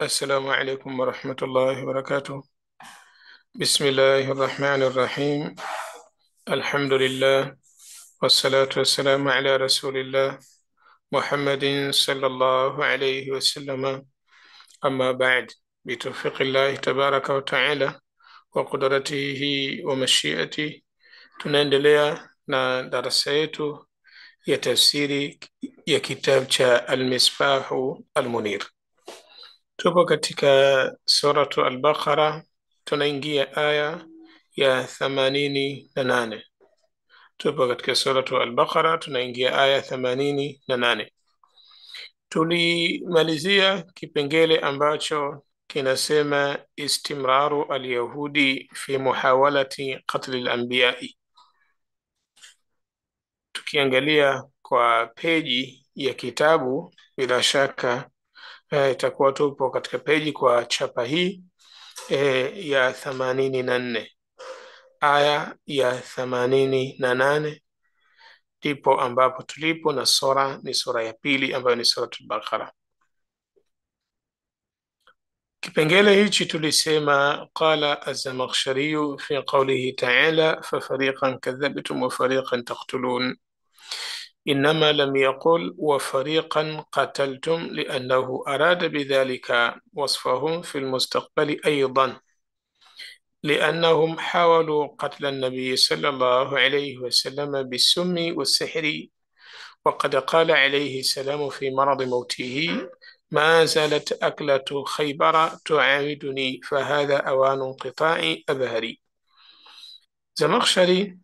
السلام عليكم ورحمة الله وبركاته. بسم الله الرحمن الرحيم. الحمد لله والصلاة والسلام على رسول الله محمد صلى الله عليه وسلم. أما بعد، بتوفيق الله تبارك وتعالى وقدرته ومشيئته, tunaendelea na darasa yetu ya tafsiri ya kitabu cha Al-Misbahu Al-Munir. Tupo katika suratu Al-Baqara, tunaingia aya ya 88. Tupo katika suratu Al-Baqara, tunaingia aya 88. Tulimalizia kipengele ambacho kinasema istimraru al-yahudi fi muhawalati qatli al-anbiyai. Tukiangalia kwa peji ya kitabu, bila shaka itakuwa tupo katika peji kwa chapa hii ya 84, aya ya 88 ndipo ambapo tulipo, na sura ni sura ya pili ambayo ni suratul Baqara. Kipengele hichi tulisema qala az-Zamakhshari fi qawlihi ta'ala fa fariqan kadhabtum wa fariqan taqtulun إنما لم يقل وفريقا قتلتم لأنه أراد بذلك وصفهم في المستقبل أيضا، لأنهم حاولوا قتل النبي صلى الله عليه وسلم بالسم والسحر، وقد قال عليه السلام في مرض موته ما زالت أكلة خيبر تعاودني فهذا أوان انقطاع أبهري. Zamakhshari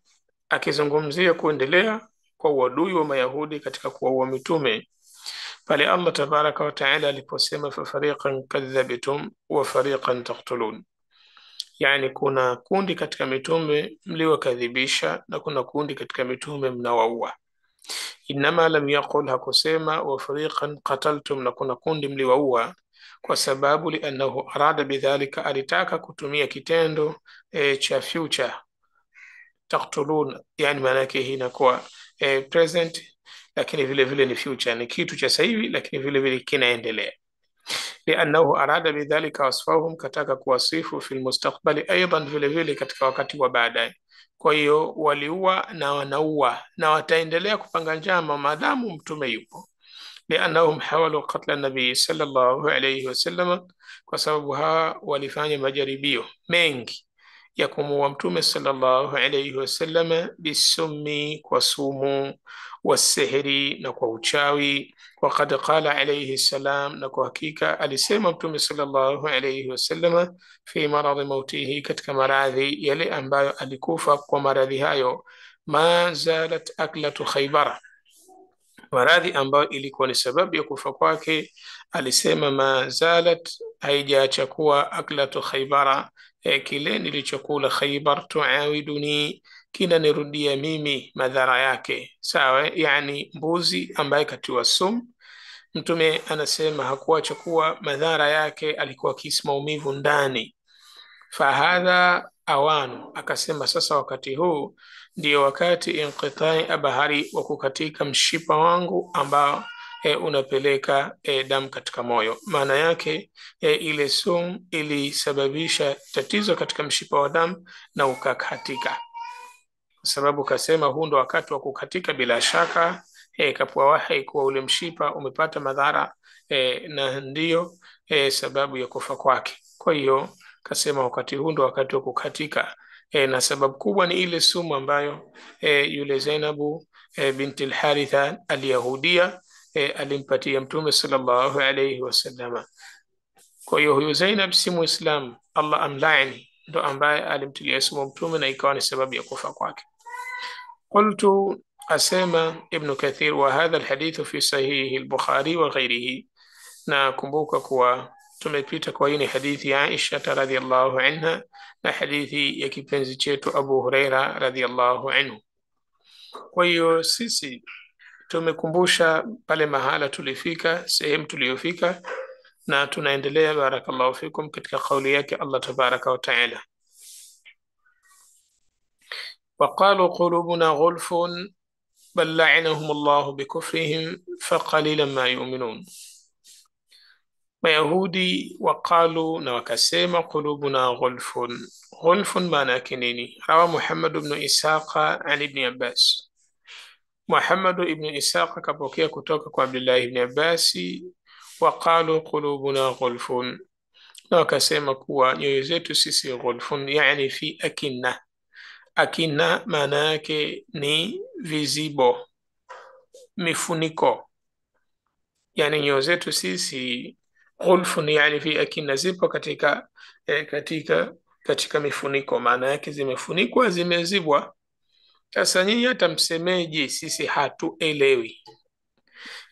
akizungumzia kuendelea kwa uadui wa Mayahudi katika kuwaua mitume pale Allah tabaraka wa taala aliposema fa fariqan kadhabtum wa fariqan taqtulun, yani kuna kundi katika mitume mliwakadhibisha na kuna kundi katika mitume mnawaua. Inama lam yaqul, hakusema wa fariqan qataltum, na kuna kundi mliwaua, kwa sababu liannahu arada bidhalika, alitaka kutumia kitendo cha future taqtulun, yani maana yake hii inakuwa present, lakini vile vile ni future, ni kitu cha sasa hivi lakini vile vile kinaendelea. Liannahu arada bidhalika wasfahum, kataka kuwasifu fil mustaqbali aidan, vile vile katika wakati wa baadaye. Kwa hiyo waliua na wanaua na wataendelea kupanga njama maadamu mtume yupo. Liannahum hawalu qatla nabii sallallahu alayhi wasallam, kwa sababu hawa walifanya majaribio mengi ya kumuua mtume sallallahu alayhi wasallam bisummi, kwa sumu, wasihri, na kwa uchawi. Waqad qala alayhi salam, na kwa hakika alisema mtume sallallahu alayhi wasallam fi maradhi mautihi, katika maradhi yale ambayo alikufa kwa maradhi hayo, ma zalat aklatu Khaybara, maradhi ambayo ilikuwa ni sababu ya kufa kwake. Alisema ma zalat, haijaacha kuwa aklatu Khaybara, kile nilichokula Khaybar, tuawiduni, kinanirudia mimi madhara yake. Sawa, yani mbuzi ambaye katiwa sumu, mtume anasema hakuacha kuwa madhara yake, alikuwa akihisi maumivu ndani. Fahadha awanu, akasema sasa wakati huu ndio wakati inqitai abahari, wa kukatika mshipa wangu ambao unapeleka damu katika moyo. Maana yake ile sumu ilisababisha tatizo katika mshipa wa damu na ukakatika, kwa sababu kasema huu ndo wakati wa kukatika. Bila shaka kapua wahi kuwa ule mshipa umepata madhara na ndiyo sababu ya kufa kwake. Kwa hiyo kasema wakati huu ndo wakati wa kukatika, na sababu kubwa ni ile sumu ambayo yule Zainabu binti al-Haritha al-Yahudia alimpatia mtume sallallahu alayhi wasallama. Kwa hiyo huyu Zainab si Muislam, Allah amlaani, ndo ambaye alimtilia sumu mtume na ikawa ni sababu ya kufa kwake. Qultu, asema Ibn Kathir, wa hadha alhadithu fi sahihi al-Bukhari wa ghayrihi, na kumbuka kuwa tumepita kwa hii ni hadithi ya Aisha radhiyallahu anha na hadithi ya kipenzi chetu Abu Huraira radhiyallahu anhu. Kwa hiyo sisi tumekumbusha pale mahala tulifika, sehemu tuliyofika, na tunaendelea barakallahu fikum katika kauli yake Allah tabaraka wa taala, وقالوا قلوبنا غلف بل لعنهم الله بكفرهم فقليلا ما يؤمنون. Mayahudi waqalu, na wakasema, qulubuna ghulfun. Ghulfun maana yake nini? Rawa Muhammad ibn Isaqa an ibn Abbas. Muhammad ibn Isaqa kapokea kutoka kwa Abdullah ibn Abbasi, waqalu qulubuna ghulfun, na wakasema kuwa nyoyo zetu sisi ghulfun, yani fi akinna. Akinna maana yake ni vizibo, mifuniko, yani nyoyo zetu sisi ghulfun, yani fi akinna, zipo katika katika mifuniko, maana yake zimefunikwa, zimezibwa. Sasa nyinyi hata msemeje, sisi hatuelewi.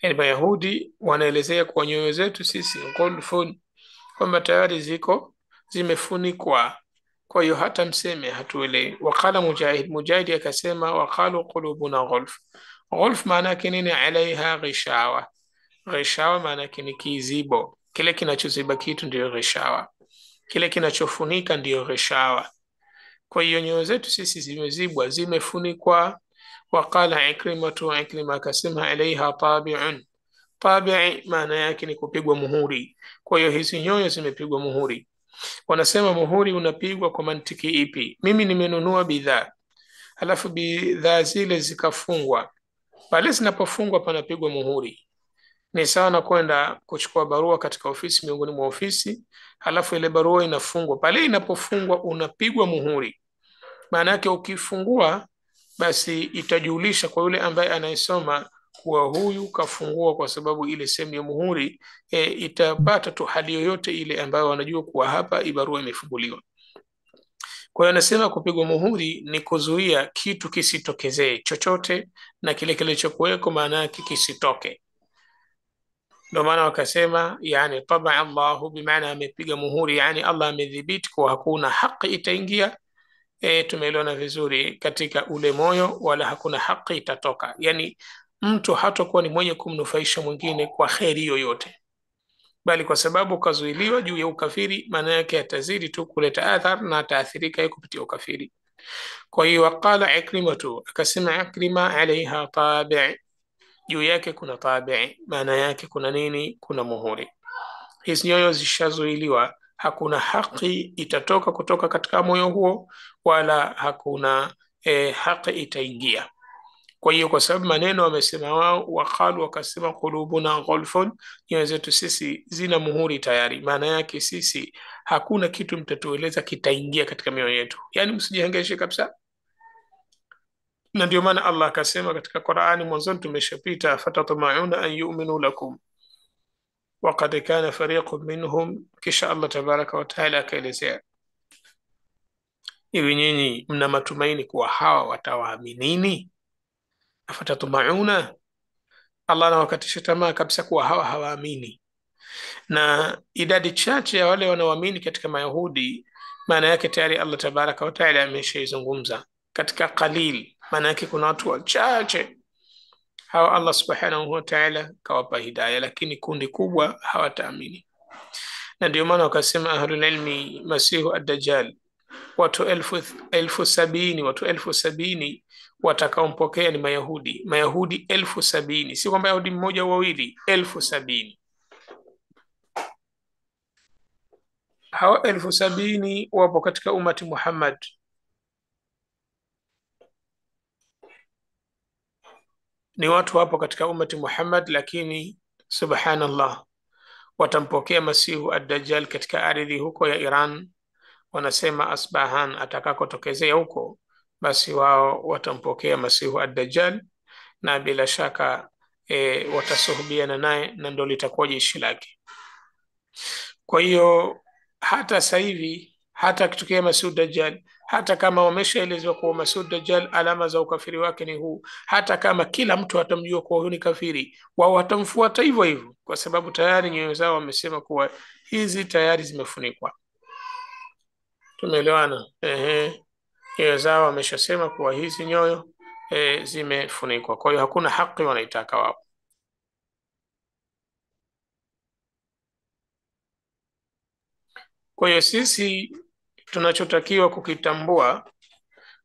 Yani Mayahudi wanaelezea kwa nyoyo zetu sisi ghulfun, kwamba tayari ziko zimefunikwa, kwa hiyo hata mseme hatuelewi. Waqala Mujahid, Mujahid akasema waqalu qulubuna ghulf. Ghulf maana yake nini? Alaiha ghishawa. Ghishawa maana yake ni kizibo, kile kinachoziba kitu ndio ghishawa, kile kinachofunika ndio ghishawa. Kwa hiyo nyoyo zetu sisi zimezibwa, zimefunikwa. Waqala Ikrimatu, Ikrima akasema alaiha tabi'un. Tabi'i maana yake ni kupigwa muhuri. Kwa hiyo hizi nyoyo zimepigwa muhuri. Wanasema muhuri unapigwa kwa mantiki ipi? Mimi nimenunua bidhaa, halafu bidhaa zile zikafungwa. Pale zinapofungwa panapigwa muhuri. Ni sawa na kwenda kuchukua barua katika ofisi, miongoni mwa ofisi, halafu ile barua inafungwa. Pale inapofungwa unapigwa muhuri. Maana yake ukifungua, basi itajulisha kwa yule ambaye anayesoma kuwa huyu kafungua, kwa sababu ile sehemu ya muhuri itapata tu hali yoyote ile ambayo wanajua kuwa hapa ibarua imefunguliwa. Kwa hiyo anasema kupigwa muhuri ni kuzuia kitu kisitokezee chochote, na kile kilichokuweko maana yake kisitoke. Ndio maana wakasema yani tabaa Allahu, bimaana amepiga muhuri, yani Allah amedhibiti kuwa hakuna haki itaingia, tumeelewana vizuri, katika ule moyo, wala hakuna haki itatoka. Yani mtu hatakuwa ni mwenye kumnufaisha mwingine kwa kheri yoyote, bali kwa sababu kazuiliwa juu ya ukafiri, maana yake atazidi tu kuleta athar na ataathirika kupitia ukafiri. Kwa hiyo waqala Ikrimatu, akasema Ikrima, alaiha tabi', juu yake kuna tabi', maana yake kuna nini? Kuna muhuri. Hizi nyoyo zishazuiliwa, hakuna haki itatoka kutoka katika moyo huo, wala hakuna haki itaingia. Kwa hiyo kwa sababu maneno wamesema wao, waqalu, wakasema qulubuna ghulfun, nyoyo zetu sisi zina muhuri tayari, maana yake sisi hakuna kitu mtatueleza kitaingia katika mioyo yetu, yani msijihangaishe kabisa. Na ndio maana Allah akasema katika Qur'ani, mwanzoni tumeshapita, fatatma'una an yu'minu lakum waqad kana fariqun minhum, kisha Allah tabaraka wa taala akaelezea, hivi nyinyi mna matumaini kuwa hawa watawaaminini? Afatatmauna, Allah anawakatisha tamaa kabisa kuwa hawa hawaamini. Na idadi chache ya wale wanaoamini katika Mayahudi, maana yake tayari Allah tabaraka wa taala ameshaizungumza katika qalil, maana yake kuna watu wachache hawa Allah subhanahu wa ta'ala kawapa hidayah, lakini kundi kubwa hawataamini. Na ndio maana wakasema ahlul ilmi, masihu ad-dajjal watu elfu sabini, watu 70,000 watakaompokea ni Mayahudi. Mayahudi 70,000, si kwamba Yahudi mmoja au wawili, 70,000. Hawa 70,000 wapo katika umati Muhammad. Ni watu wapo katika umati Muhammad, lakini subhanallah, watampokea masihu ad-dajjal katika ardhi huko ya Iran. Wanasema Asbahan, atakakotokezea huko, basi wao watampokea masihu ad-dajjal, na bila shaka watasuhubiana naye, na ndo litakuwa jeshi lake. Kwa hiyo hata sasa hivi, hata akitokea masihu ad-dajjal, hata kama wameshaelezwa kuwa masihu ad-dajjal alama za ukafiri wake ni huu, hata kama kila mtu atamjua kuwa huyu ni kafiri, wao watamfuata hivyo hivyo, kwa sababu tayari nyoyo zao wamesema kuwa hizi tayari zimefunikwa. Tumeelewana? Nyoyo zao wameshasema kuwa hizi nyoyo zimefunikwa, kwa hiyo hakuna haki wanaitaka wao. Kwa hiyo sisi tunachotakiwa kukitambua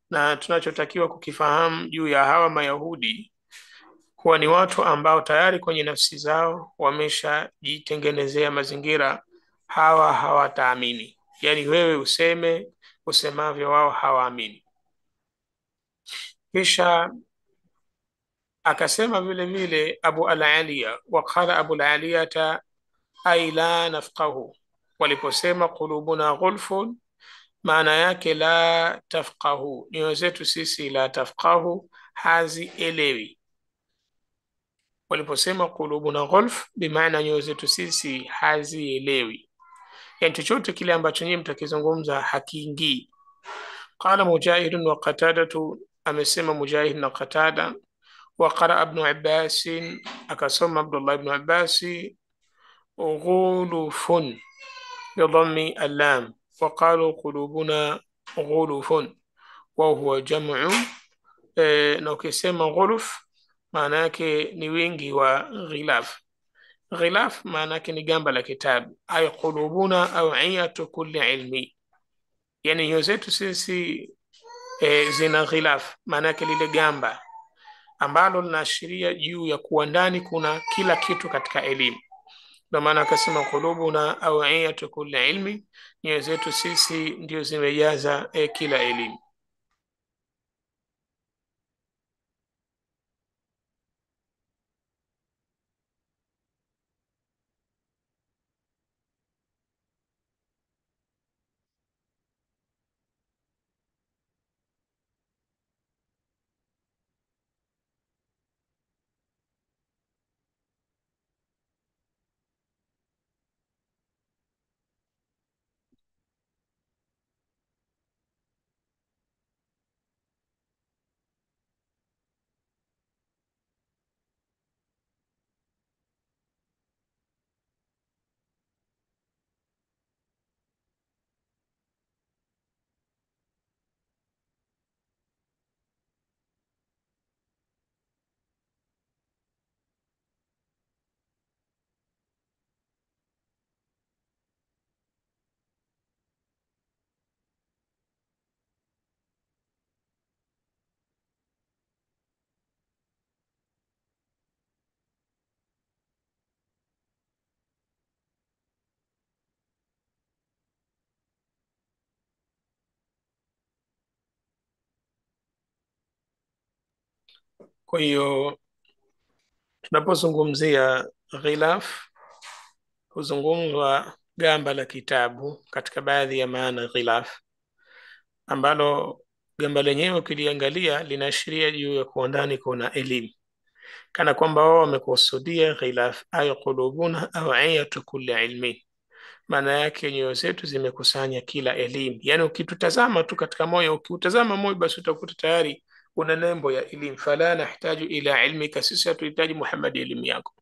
na tunachotakiwa kukifahamu juu ya hawa Mayahudi, huwa ni watu ambao tayari kwenye nafsi zao wameshajitengenezea mazingira, hawa hawataamini. Yani wewe useme usemavyo, wao hawaamini. Kisha akasema vile vile Abu al-Aliya, waqala Abu al-Aliyata ay la nafqahu, waliposema qulubuna ghulfun, maana yake la tafqahu, nyoyo zetu sisi la tafqahu, hazielewi. Waliposema qulubuna ghulf, bimaana nyoyo zetu sisi hazielewi, yani chochote kile ambacho nyinyi mtakizungumza hakiingii. Qala Mujahidun wa Qatadatu, amesema Mujahid na Qatada. Wa qaraa Ibnu Abbasin, akasoma Abdullah ibn Abbasi ghulufun bidhammi allam, wa qalu qulubuna ghulufun wa huwa jam'u. Na ukisema ghuluf maana yake ni wingi wa ghilaf. Ghilaf maana yake ni gamba la kitabu. Ay qulubuna awiyatu kulli ilmi, yani nyoyo zetu sisi zina ghilaf, maana yake lile gamba ambalo linaashiria juu ya kuwa ndani kuna kila kitu katika elimu. Ndio maana akasema qulubuna awiyatu kulli ilmi, nyoyo zetu sisi ndio zimejaza kila elimu. Kwa hiyo tunapozungumzia ghilaf, huzungumzwa gamba la kitabu katika baadhi ya maana ghilaf, ambalo gamba lenyewe ukiliangalia linaashiria juu ya kuwa ndani kuna elimu, kana kwamba wao wamekusudia ghilaf ay qulubuna awiyatu kulli ilmi, maana yake nyoyo zetu zimekusanya kila elimu. Yani ukitutazama tu katika moyo, ukiutazama moyo, basi utakuta tayari una nembo ya elimu. Fala nahtaju ila ilmika, sisi hatuhitaji Muhammad elimu yako.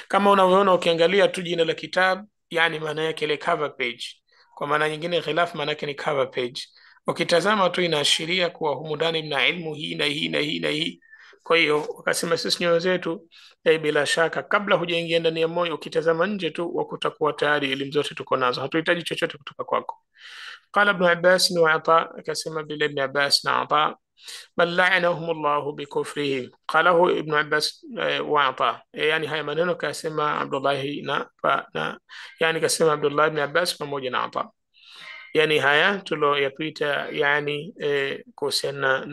Kama unavyoona ukiangalia tu jina la kitabu, yani maana yake ile cover page. Kwa maana nyingine ghilaf maana yake ni cover page. Ukitazama tu inaashiria kuwa humu ndani mna ilmu hii na hii na hii na hii. Kwa hiyo wakasema sisi nyoyo zetu bila shaka, kabla hujaingia ndani ya moyo, ukitazama nje tu wakuta kuwa tayari elimu zote tuko nazo, hatuhitaji chochote kutoka kwako. Qala Ibn Abbas wa Ata, akasema bila Ibn Abbas na Ata, bal la'anahum Allahu bikufrihim. Qalahu Ibn Abbas wa Ata, yani haya maneno kasema Abdullah na yani kasema Abdullah ibn Abbas pamoja na Ata, yani haya tuloyapita, yani kuhusiana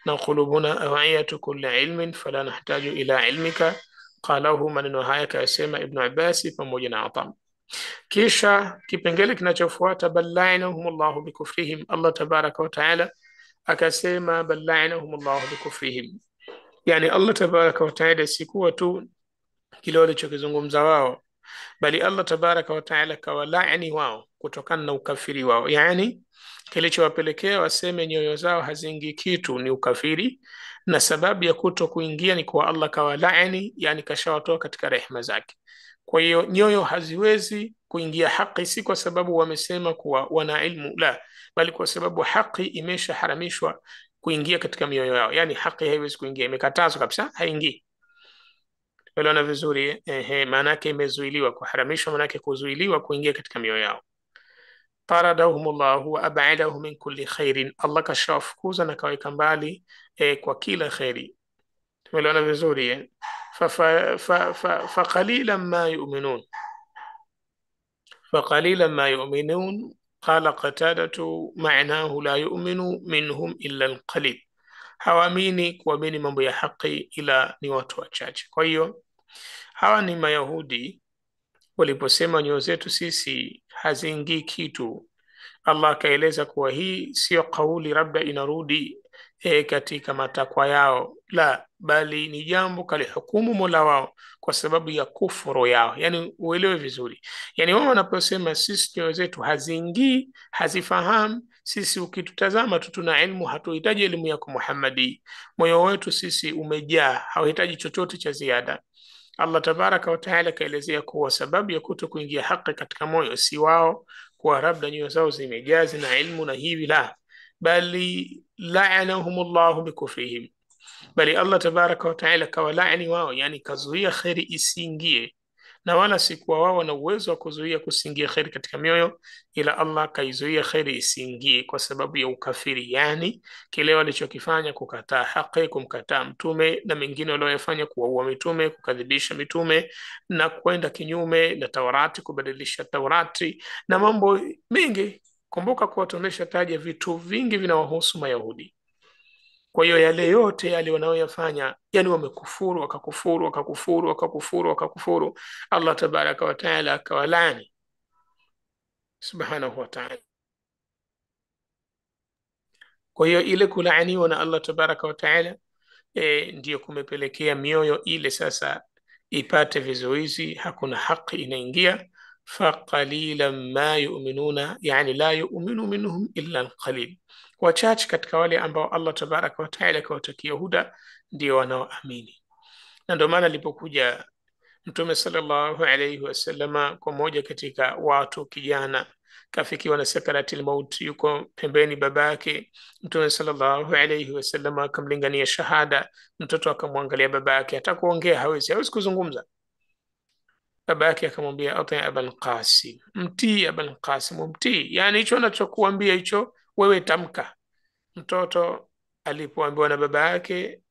na qulubuna awiyatu kulli ilmin fala nahtaju ila ilmika. Qalahu, maneno haya kasema Ibn Abbas pamoja na Ata. Kisha kipengele kinachofuata, bal la'anahum Allahu bikufrihim, Allah tabaraka wa taala akasema bal la'anahum Allahu bikufrihim, yani Allah tabaraka wa taala sikuwa tu kile walichokizungumza wao, bali Allah tabaraka wa taala kawalaani wao kutokana na ukafiri wao. Yani kilichowapelekea waseme nyoyo zao haziingii kitu ni ukafiri, na sababu ya kuto kuingia ni kwa Allah kawalaani, yani kashawatoa katika rehema zake. Kwa hiyo nyoyo haziwezi kuingia haki, si kwa sababu wamesema kuwa wana ilmu, la, bali kwa sababu haki imeshaharamishwa kuingia katika mioyo yao. Yani haki haiwezi kuingia, imekatazwa kabisa, haingii. Elewana vizuri maana yake imezuiliwa. Kuharamishwa maana yake kuzuiliwa kuingia katika mioyo yao. Taradahumullahu wa ab'adahum min kulli khairin, Allah kashawafukuza na kaweka mbali kwa kila khairi. tumeelewana vizuri eh? Faqalilan ma yu'minun, faqalilan ma yu'minun. Qala Qatadatu ma'nahu la yu'minu minhum illa alqalil, hawaamini kuamini mambo ya haki ila ni watu wachache. Kwa hiyo hawa ni Mayahudi waliposema nyoyo zetu sisi haziingii kitu. Allah akaeleza kuwa hii sio kauli labda inarudi katika matakwa yao, la, bali ni jambo kalihukumu Mola wao kwa sababu ya kufuru yao. Yani uelewe vizuri, yani wao wanaposema sisi nyoyo zetu haziingii, hazifahamu, sisi ukitutazama tu tuna ilmu, hatuhitaji elimu yako Muhammadi, moyo wetu sisi umejaa, hauhitaji chochote cha ziada. Allah tabaraka wa taala akaelezea kuwa sababu ya kuto kuingia haki katika moyo si wao kuwa labda nyoyo zao zimejaa zina ilmu na hivi, la, bali la'anahumullahu bikufrihim, bali Allah tabaraka wa taala kawalaani wao, yani kazuia kheri isiingie, na wala si kuwa wao wana uwezo wa kuzuia kusiingia kheri katika mioyo, ila Allah kaizuia kheri isiingie kwa sababu ya ukafiri, yani kile walichokifanya, kukataa haki, kumkataa mtume na mengine walioyafanya, kuwaua mitume, kukadhibisha mitume na kwenda kinyume na Taurati, kubadilisha Taurati na mambo mengi. Kumbuka kuwa tumeshataja vitu vingi vinawahusu Mayahudi. Kwa hiyo yale yote yale wanaoyafanya, yani wamekufuru, wakakufuru, wakakufuru, wakakufuru, wakakufuru, Allah tabaraka wa taala akawalani subhanahu wa taala. Kwa hiyo ile kulaaniwa na Allah tabaraka wa taala ndiyo kumepelekea mioyo ile sasa ipate vizuizi, hakuna haki inaingia. Faqalilan ma yu'minuna, yani la yu'minu minhum illa alqalil, wachache katika wale ambao Allah tabaraka wa taala akawatakia huda ndio wanaoamini. Na ndio maana alipokuja Mtume sallallahu alayhi wasallama kwa moja katika watu, kijana kafikiwa na sakaratil maut, yuko pembeni babake. Mtume sallallahu alayhi wasallam akamlingania shahada, mtoto akamwangalia babake, hata kuongea hawezi kuzungumza. Babake akamwambia ati Abul Qasim, mtii Abul Qasim, mtii, yani hicho anachokuambia hicho wewe tamka. Mtoto alipoambiwa na baba yake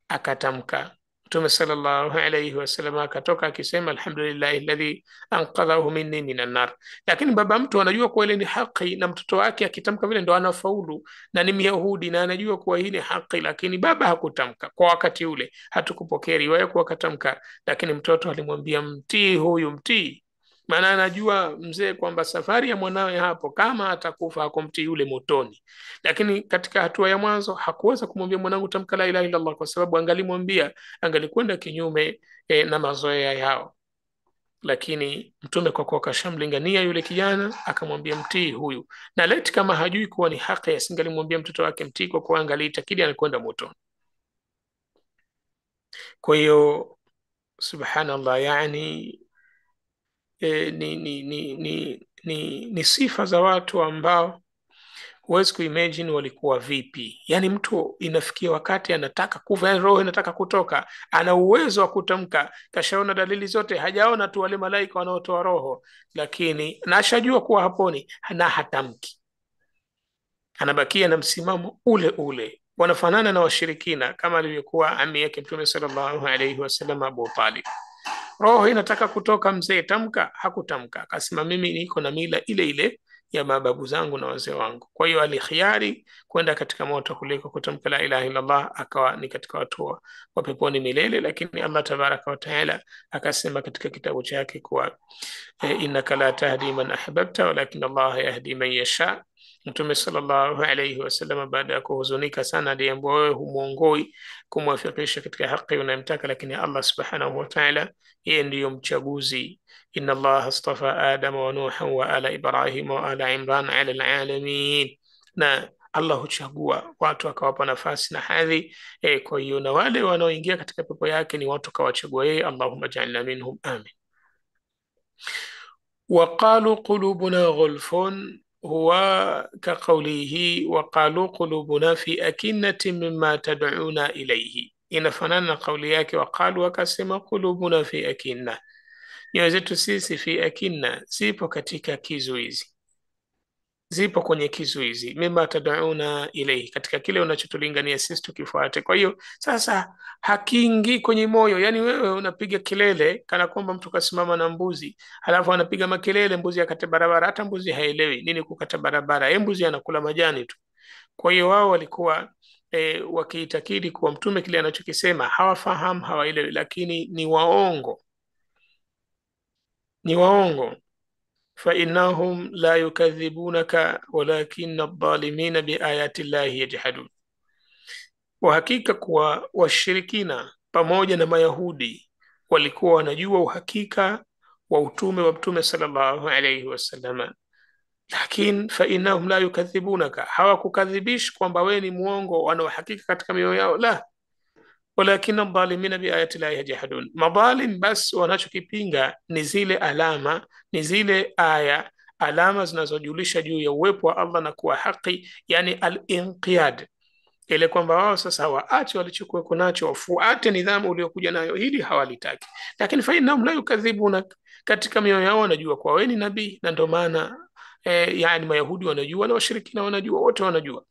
akatamka. Mtume sallallahu alayhi wasallam akatoka akisema alhamdulillahi alladhi anqadhahu minni minan nar. Lakini baba mtu anajua kuwa ile ni haki, na mtoto wake akitamka vile ndo anafaulu, na ni Myahudi na anajua kuwa hii ni haki, lakini baba hakutamka kwa wakati ule. Hatukupokea riwaya kuwa akatamka, lakini mtoto alimwambia mtii huyu, mtii, maana anajua mzee kwamba safari ya mwanawe hapo, kama atakufa hakumtii yule motoni. Lakini katika hatua ya mwanzo hakuweza kumwambia mwanangu tamka la ilaha illa Allah, kwa sababu angalimwambia angalikwenda kinyume na mazoea yao. Lakini mtume kwa kuwa kashamlingania yule kijana akamwambia mtii huyu, na leti kama hajui kuwa ni haki asingalimwambia mtoto wake mtii, kwa kuwa angaliitakidi anakwenda motoni. Kwa hiyo subhanallah, yani ni sifa za watu ambao huwezi kuimagine walikuwa vipi. Yani mtu inafikia wakati anataka kufa, yani roho inataka kutoka, ana uwezo wa kutamka, kashaona dalili zote, hajaona tu wale malaika wanaotoa roho, lakini na ashajua kuwa haponi, na hatamki, anabakia na msimamo ule ule. Wanafanana na washirikina kama alivyokuwa ami yake Mtume sallallahu alaihi wasallam, Abu Talib. Roho inataka kutoka, mzee tamka, hakutamka, akasema mimi niko na mila ile ile ya mababu zangu na wazee wangu. Kwa hiyo alikhiari kwenda katika moto kuliko kutamka la ilaha illa Allah, akawa ni katika watu wa peponi milele. Lakini Allah tabaraka wa taala akasema katika kitabu chake kuwa innaka la tahdi man ahbabta walakin Allah yahdi man yasha. Mtume sallallahu alayhi wasallam baada ya kuhuzunika sana aliambiwa, wewe humuongoi kumwafikisha katika haki unayemtaka, lakini Allah subhanahu wa ta'ala yeye ndiyo mchaguzi. inna Allah astafa Adama wa Nuha wa ala Ibrahim wa ala Imran ala alalamin, na Allah huchagua watu akawapa nafasi na hadhi. Kwa hiyo na wale wanaoingia katika pepo yake ni watu kawachagua yeye. Allahumma ja'alna minhum, amin. وقالوا قلوبنا غلف هو كقوله وقالوا قلوبنا في أكنة مما تدعونا إليه. inafanana kauli yake waqalu, wakasema qulubuna fi akinna, nyoyo zetu sisi fi akinna, zipo katika kizuizi. zipo kwenye kizuizi, mima tad'una ilayhi, katika kile unachotulingania sisi tukifuate. Kwa hiyo sasa hakiingii kwenye moyo, yani wewe unapiga kelele kana kwamba mtu kasimama na mbuzi, halafu anapiga makelele mbuzi akate barabara. Hata mbuzi haelewi nini kukata barabara, yeye mbuzi anakula majani tu. Kwa hiyo wao walikuwa wakiitakidi kuwa mtume kile anachokisema hawafahamu, hawaelewi, lakini ni waongo, ni waongo. فإنهم لا يكذبونك ولكن الظالمين بآيات الله يجحدون. Uhakika kuwa washirikina pamoja na Mayahudi walikuwa wanajua uhakika wa utume wa Mtume sallallahu alayhi wasallam, lakini fainahum la yukadhibunaka, hawakukadhibishi kwamba wewe ni muongo, wana uhakika katika mioyo yao, la walakin adhalimina biayati llahi yajhadun. Madhalim bas wanachokipinga ni zile alama, ni zile aya, alama zinazojulisha juu ya uwepo wa Allah na kuwa haki, yani al-inqiyad, ile kwamba wao sasa waache walichokuwa nacho, wafuate nidhamu uliokuja nayo. Hili hawalitaki, lakini fa innahum la yukadhibuna, katika mioyo yao wanajua kwa wewe ni nabii, na ndio maana yani Mayahudi wanajua na washirikina wanajua, wote wanajua.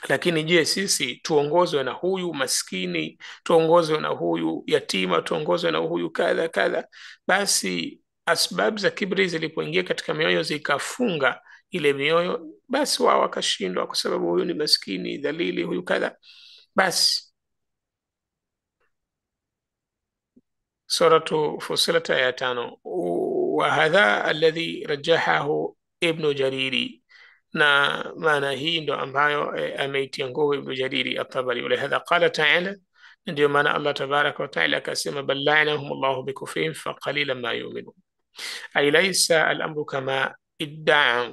Lakini je, sisi tuongozwe na huyu maskini, tuongozwe na huyu yatima, tuongozwe na huyu kadha kadha? Basi asbabu za kibri zilipoingia katika mioyo zikafunga ile mioyo, basi wao wakashindwa, kwa sababu huyu ni maskini dhalili, huyu kadha. Basi suratu Fussilat aya 5, wa hadha alladhi rajahahu Ibnu Jariri, na maana hii ndo ambayo ameitia nguvu Ibnu Jariri At-Tabari. Walihadha qala taala, ndio maana Allah tabaraka wa taala akasema, bal la'anahum Allahu bikufrihim fa qalilan ma yu'minun, ay laysa al-amru kama iddaa,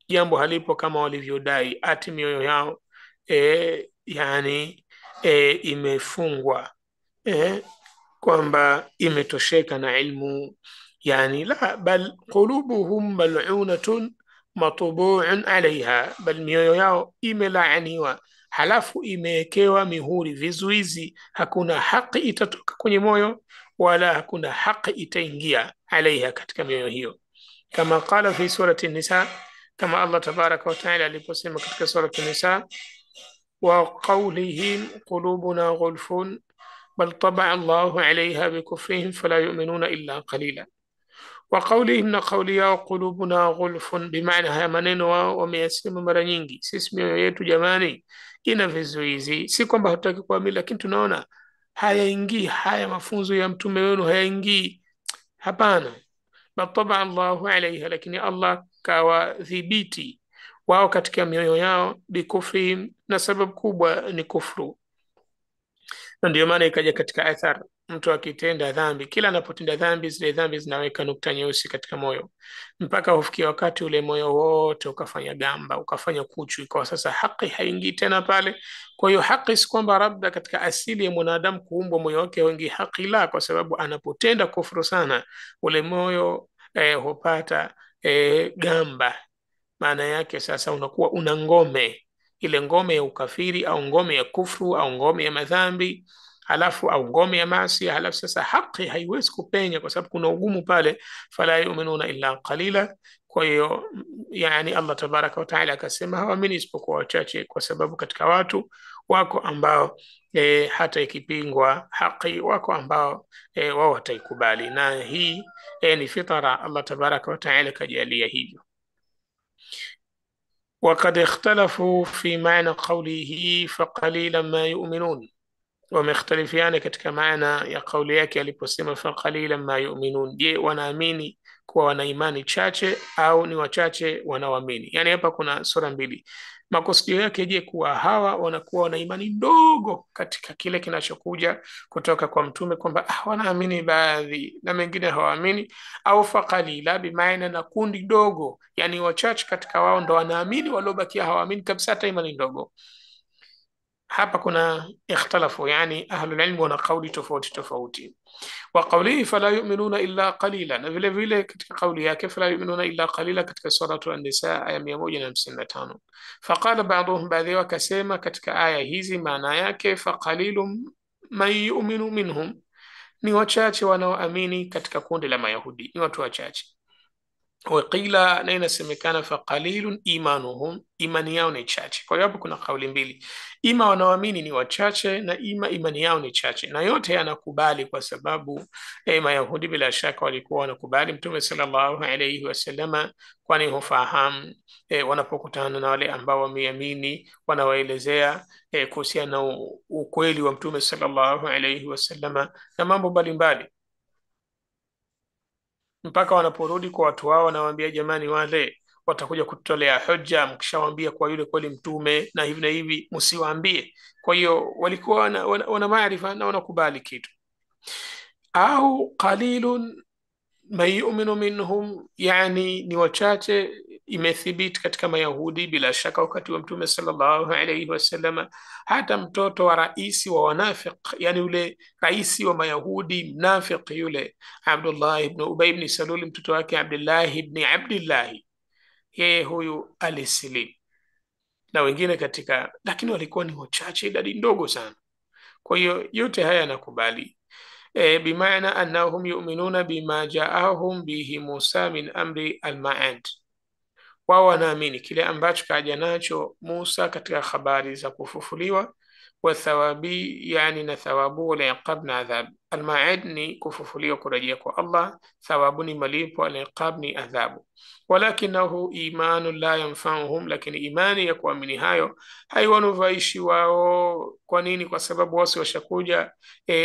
jambo halipo kama walivyodai, ati mioyo yao yani imefungwa kwamba imetosheka na ilmu, yani la, bal qulubuhum mal'unatun matbu'un alaiha, bal mioyo yao imelaaniwa, halafu imewekewa mihuri, vizuizi. Hakuna haki itatoka kwenye moyo, wala hakuna haki itaingia alaiha, katika mioyo hiyo, kama qala fi surati Nisa, kama Allah tabaraka wa taala aliposema katika surati Nisa, wa qawlihim qulubuna ghulfun bal tabaa Allahu alaiha bikufrihim fala yu'minuna illa qalila. Wa qawlihim, na qawli yao, qulubuna ghulfun, bimaana haya maneno wao wameyasema mara nyingi, sisi mioyo yetu jamani ina vizuizi. Si kwamba hatutaki kuamini, lakini tunaona hayaingii haya mafunzo ya mtume wenu, hayaingii. Hapana, bal tabaa Allahu alaiha, lakini Allah kawadhibiti wao katika mioyo yao, bikufrihim, na sababu kubwa ni kufru. Na ndio maana ikaja katika athar, mtu akitenda dhambi, kila anapotenda dhambi, zile dhambi zinaweka nukta nyeusi katika moyo, mpaka hufikia wakati ule moyo wote ukafanya gamba, ukafanya kuchu, ikawa sasa haki haingii tena pale. Kwa hiyo haki si kwamba labda katika asili ya mwanadamu kuumbwa moyo wake haingii haki, la, kwa sababu anapotenda kufuru sana, ule moyo hupata gamba. Maana yake sasa unakuwa una ngome, ile ngome ya ukafiri au ngome ya kufru au ngome ya madhambi, halafu au ngome ya maasi, halafu sasa haki haiwezi kupenya kwa sababu kuna ugumu pale. Fala yu'minuna illa qalila. Kwa hiyo yani Allah tabaraka wa taala akasema hawaamini isipokuwa wachache, kwa sababu katika watu wako ambao hata ikipingwa haki, wako ambao wao wataikubali, na hii ni fitara Allah tabaraka wa taala kajalia hivyo. وقد اختلفوا في معنى قوله فقليلا ما يؤمنون، wamekhtalifiana katika maana ya kauli yake aliposema faqalilan ma yu'minun. Je, wanaamini kuwa wana imani chache au ni wachache wanaoamini? Yani hapa kuna sura mbili, makusudio yake. Je, kuwa hawa wanakuwa wana imani ndogo katika kile kinachokuja kutoka kwa mtume, kwamba wanaamini baadhi na mengine hawaamini, au faqalila bimaana na kundi dogo, yani wachache katika wao ndo wanaamini, waliobakia hawaamini kabisa, hata imani ndogo. Hapa kuna ikhtalafu, yani ahlul ilm wana kauli tofauti tofauti. Wa qawlihi fala yu'minuna illa qalila, na vile vile katika kauli yake fala yu'minuna illa qalila katika suratu An-Nisa aya 155. Faqala ba'dhum, baadhi wakasema katika aya hizi maana yake faqalilum man yu'minu minhum, ni wachache wanaoamini katika kundi la Mayahudi, ni watu wachache. Waqila, na inasemekana faqalilun imanuhum, imani yao ni chache. Kwa hiyo hapo kuna kauli mbili, ima wanaoamini ni wachache na ima imani yao ni chache, na yote yanakubali kwa sababu Mayahudi bila shaka walikuwa wanakubali Mtume sallallahu alaihi wasallama, kwani hufahamu wanapokutana na wale ambao wameamini wanawaelezea kuhusiana na ukweli wa Mtume sallallahu alaihi wasallama na mambo mbalimbali, mpaka wanaporudi kwa watu wao wanawaambia, jamani, wale watakuja kutolea hoja, mkishawaambia kwa yule kweli mtume na hivi na hivi, msiwaambie. Kwa hiyo walikuwa wana maarifa na wanakubali kitu. Au qalilun man yu'minu minhum, yani ni wachache. Imethibiti katika Mayahudi bila shaka wakati wa Mtume sallallahu alaihi wasallam, hata mtoto wa raisi wa wanafiq, yani yule raisi wa Mayahudi mnafiq yule Abdullah ibn Ubay ibn Salul, mtoto wake Abdullah ibn Abdillah, yeye huyu alisilimu na wengine katika, lakini walikuwa ni wachache, idadi ndogo sana. Kwa hiyo yote haya nakubali bimaana annahum yu'minuna bima jaahum bihi Musa min amri al-ma'ad, wao wanaamini kile ambacho kaja nacho Musa katika habari za kufufuliwa, wa thawabi, yani na thawabu, wala iqab na adhab. Al-ma'ad ni kufufuliwa, kurejea kwa Allah, thawabu ni malipo, al-iqab ni adhabu. Walakinahu imanu la yanfa'uhum, lakini imani ya kuamini hayo haiwanufaishi wao. Kwa nini? Kwa sababu wasi washakuja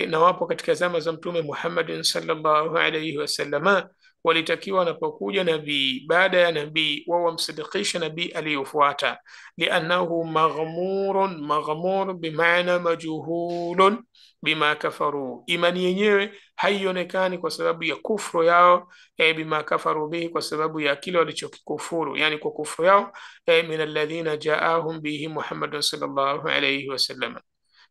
na wapo katika zama za Mtume Muhammadin sallallahu alayhi wasallama, walitakiwa wanapokuja nabii baada ya nabii wao wamsadikisha nabii aliyofuata, liannahu maghmurun, maghmur bimaana majhulun bima kafaru, imani yenyewe haionekani kwa sababu ya kufru yao, bima kafaru bihi, kwa sababu ya kile walichokikufuru, yani kwa kufru yao, min alladhina jaahum bihi Muhammadun sallallahu alayhi wasallam,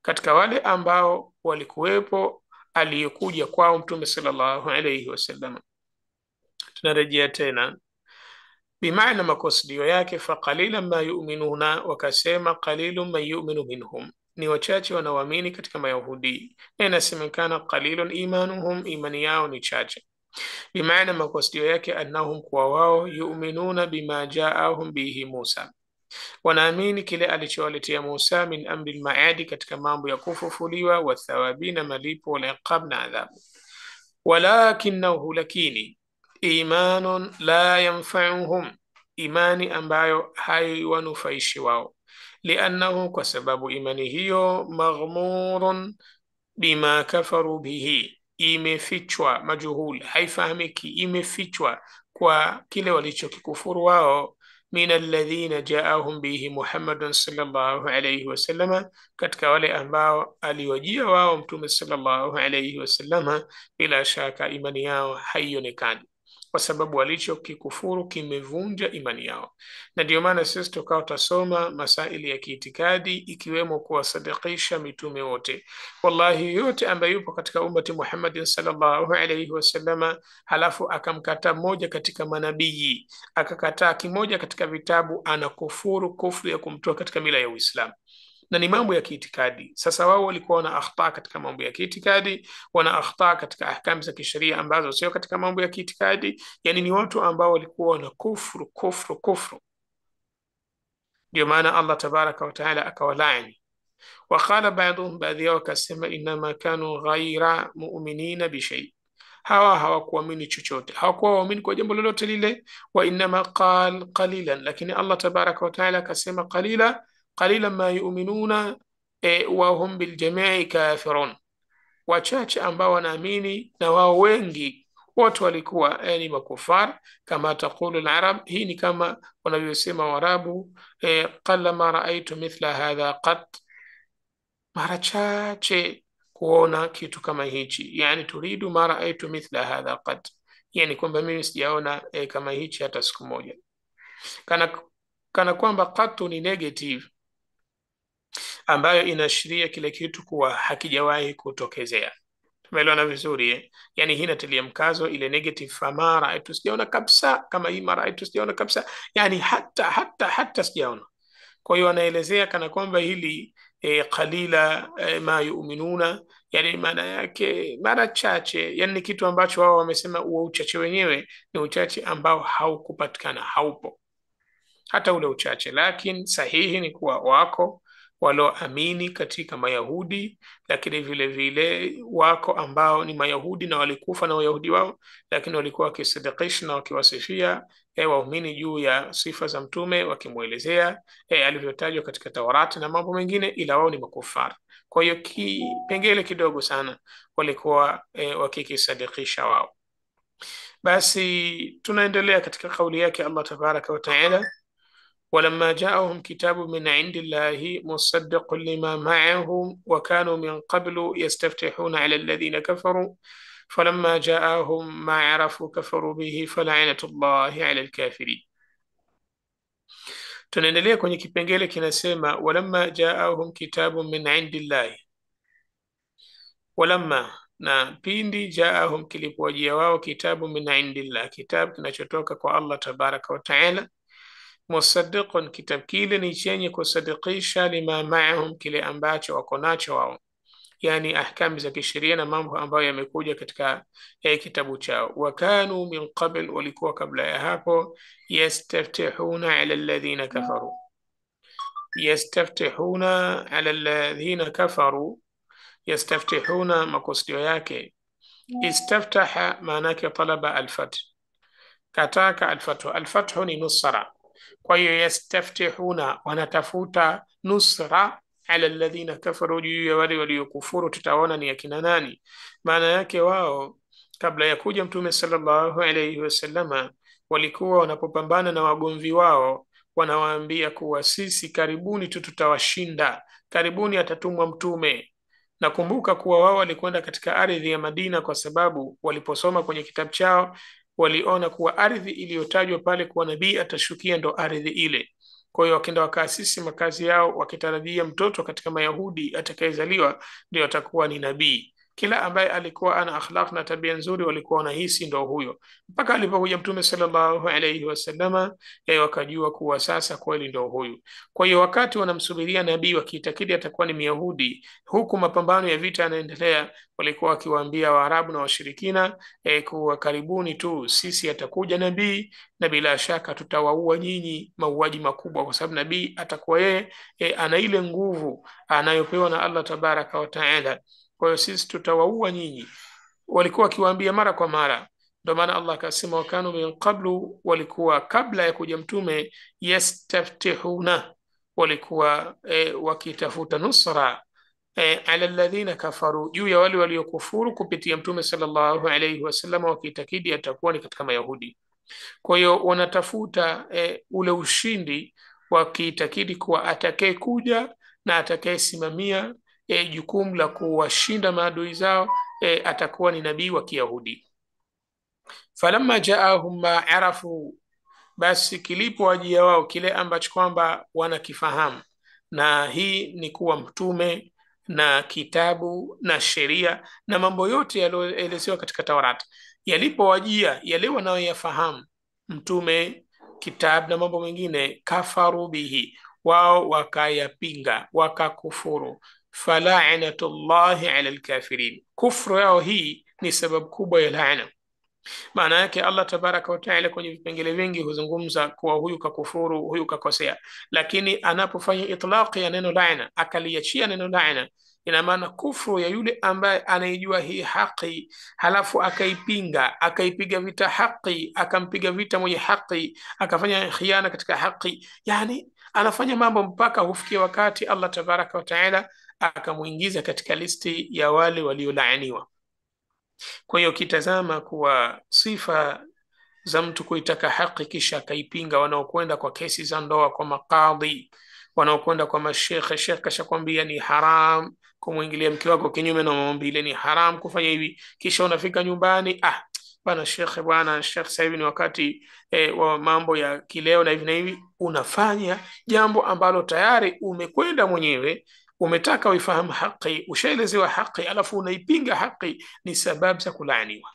katika wale ambao walikuwepo aliyokuja kwao Mtume sallallahu alayhi wasallam. Tunarejea tena bimaana makusudio yake, faqalilan ma yu'minuna, wakasema qalilun man yu'minu minhum, ni wachache wanaoamini katika Mayahudi, na inasemekana qalilun imanuhum, imani yao ni chache. Bimaana makusudio yake annahum, kwa wao, yu'minuna bima jaahum bihi Musa, wanaamini kile alichowaletea Musa, min amri al-ma'adi, katika mambo ya kufufuliwa, wa thawabi, na malipo, wal iqab, na adhabu. Walakinahu, lakini imanun la yanfa'uhum, imani ambayo haiwanufaishi wao, liannahu, kwa sababu imani hiyo, maghmurun bima kafaru bihi, imefichwa, majhul, haifahamiki, imefichwa kwa kile walichokikufuru wao, min alladhina jaahum bihi Muhammadun sallallahu alayhi wasallama, katika wale ambao aliwajia wao Mtume sallallahu alayhi wasallama, bila shaka imani yao haionekani kwa sababu walichokikufuru kimevunja imani yao. Na ndio maana sisi tukao tasoma masaili ya kiitikadi, ikiwemo kuwasadikisha mitume wote. Wallahi, yote ambaye yupo katika ummati Muhammadin sallallahu alayhi wasallama, halafu akamkataa mmoja katika manabii, akakataa kimoja katika vitabu, anakufuru kufru ya kumtoa katika mila ya Uislamu, na ni mambo ya kiitikadi. Sasa wao walikuwa wana akhta katika mambo ya kiitikadi, wana akhta katika ahkamu za kisheria ambazo sio katika mambo ya kiitikadi, yani ni watu ambao walikuwa wana kufru kufru kufru. Ndio maana Allah tabaraka wa taala akawalaani. Waqala ba'dhum, baadhi yao wakasema, innama kanu ghaira mu'minina bishay, hawa hawakuamini chochote, hawakuwa waamini kwa jambo lolote lile. Wa innama qal qalilan, lakini Allah tabaraka wa taala akasema qalilan ma yu'minuna wa hum biljamii kafirun, wachache ambao wanaamini na wao wengi wote walikuwa ni makufar. Kama taqulu al-arab, hii ni kama wanavyosema Waarabu, qalla ma raaitu mithla hadha qat, mara chache kuona kitu kama hichi, yani turidu ma raaitu mithla hadha qat, yani kwamba mimi sijaona kama hichi hata siku moja, kana kwamba qatu ni negative ambayo inaashiria kile kitu kuwa hakijawahi kutokezea. Tumeelewana vizuri eh? Yani hii inatilia mkazo ile negative, fama raaitu, sijaona kabisa kama hii, mara raaitu, sijaona kabisa, yani hata sijaona. Kwa hiyo anaelezea kana kwamba hili qalila ma yu'minuna, Yani maana yake mara chache, yani ni kitu ambacho wao wamesema huo uchache wenyewe ni uchache ambao haukupatikana, haupo hata ule uchache. Lakini sahihi ni kuwa wako walioamini katika Mayahudi, lakini vile vile wako ambao ni Mayahudi na walikufa na Wayahudi wao, lakini walikuwa wakisadikisha na wakiwasifia waumini juu ya sifa za mtume, wakimwelezea alivyotajwa katika Taurati na mambo mengine, ila wao ni makufari. Kwa hiyo kipengele kidogo sana walikuwa wakikisadikisha wao. Basi tunaendelea katika kauli yake Allah tabaraka wa taala, ولما جاءهم كتاب من عند الله مصدق لما معهم وكانوا من قبل يستفتحون على الذين كفروا فلما جاءهم ما عرفوا كفروا به فلعنة الله على الكافرين. tunaendelea kwenye kipengele kinasema walamma jaahum kitabun min indillahi, walamma na pindi jaahum kilipowajia wao kitabu min indillah, kitabu kinachotoka kwa Allah tabaraka wa taala, musaddiqun, kitabu kile ni chenye kusadikisha lima maahum, kile ambacho wako nacho wao, yani ahkami za kisheria na mambo ambayo yamekuja katika kitabu chao. Wakanu min qabl, walikuwa kabla ya hapo, yastaftihuna ala alladhina kafaru, yastaftihuna ala alladhina kafaru. Yastaftihuna makusudio yake istaftaha, maana yake talaba alfath, kataka alfathu. Alfathu ni nusra. Kwa hiyo yastaftihuna, wanatafuta nusra ala alladhina kafaru, juu ya wale waliokufuru. Tutaona ni akina nani. Maana yake wao kabla ya kuja Mtume sallallahu alayhi wasallama walikuwa wanapopambana na wagomvi wao wanawaambia kuwa sisi karibuni tu tutawashinda, karibuni atatumwa mtume. Nakumbuka kuwa wao walikwenda katika ardhi ya Madina kwa sababu waliposoma kwenye kitabu chao waliona kuwa ardhi iliyotajwa pale kuwa nabii atashukia ndo ardhi ile. Kwa hiyo wakenda wakaasisi makazi yao wakitarajia mtoto katika Mayahudi atakayezaliwa ndio atakuwa ni nabii. Kila ambaye alikuwa ana akhlaq na tabia nzuri walikuwa wanahisi ndo huyo, mpaka alipokuja Mtume sallallahu alayhi wasallama wakajua kuwa sasa kweli ndo huyu. Kwa hiyo wakati wanamsubiria nabii wakiitakidi atakuwa ni Myahudi, huku mapambano ya vita yanaendelea, walikuwa wakiwaambia Waarabu na washirikina kuwa karibuni tu sisi atakuja nabii, na bila shaka tutawaua nyinyi mauaji makubwa, kwa sababu nabii atakuwa yeye ana ile nguvu anayopewa na Allah tabaraka wa taala. Kwa hiyo sisi tutawaua nyinyi, walikuwa wakiwaambia mara kwa mara. Ndio maana Allah akasema wakanu min qablu, walikuwa kabla ya kuja mtume, yastaftihuna, walikuwa wakitafuta nusra ala alladhina kafaru, juu ya wale waliokufuru kupitia Mtume sallallahu alayhi wasallam, wakiitakidi atakuwa ni katika Mayahudi. Kwa hiyo wanatafuta ule ushindi, wakiitakidi kuwa atakaye kuja na atakayesimamia jukumu la kuwashinda maadui zao atakuwa ni nabii wa Kiyahudi. Falamma jaahum ma arafu, basi kilipowajia wao kile ambacho kwamba wanakifahamu, na hii ni kuwa mtume na kitabu na sheria na mambo yote yaliyoelezewa katika Taurati, yalipowajia yale wanayoyafahamu, mtume, kitabu na mambo mengine, kafaru bihi, wao wakayapinga, wakakufuru. Fala'natullahi ala alkafirin, kufru yao hii ni sababu kubwa ya laana. Maana yake Allah tabaraka wa taala kwenye vipengele vingi huzungumza kuwa huyu kakufuru, huyu kakosea, lakini anapofanya itlaqi ya neno laana, akaliachia neno laana, ina maana kufru ya yule ambaye anaijua hii haki halafu akaipinga, akaipiga vita haki, akampiga vita mwenye haki, akafanya khiana katika haki, yani anafanya mambo mpaka hufikia wakati Allah tabaraka wa taala akamuingiza katika listi ya wale waliolaaniwa. Kwa hiyo kitazama kuwa sifa za mtu kuitaka haki kisha akaipinga, wanaokwenda kwa kesi za ndoa kwa makadhi, wanaokwenda kwa mashekhe, shekhe kashakwambia ni haram kumwingilia mke wako kinyume na maumbile, ni haram kufanya hivi, kisha unafika nyumbani, bwana shekhe, bwana shekhe, sasa hivi ni wakati wa mambo ya kileo na hivi na hivi, unafanya jambo ambalo tayari umekwenda mwenyewe, umetaka uifahamu haki, ushaelezewa haki, alafu unaipinga haki, ni sababu za kulaaniwa.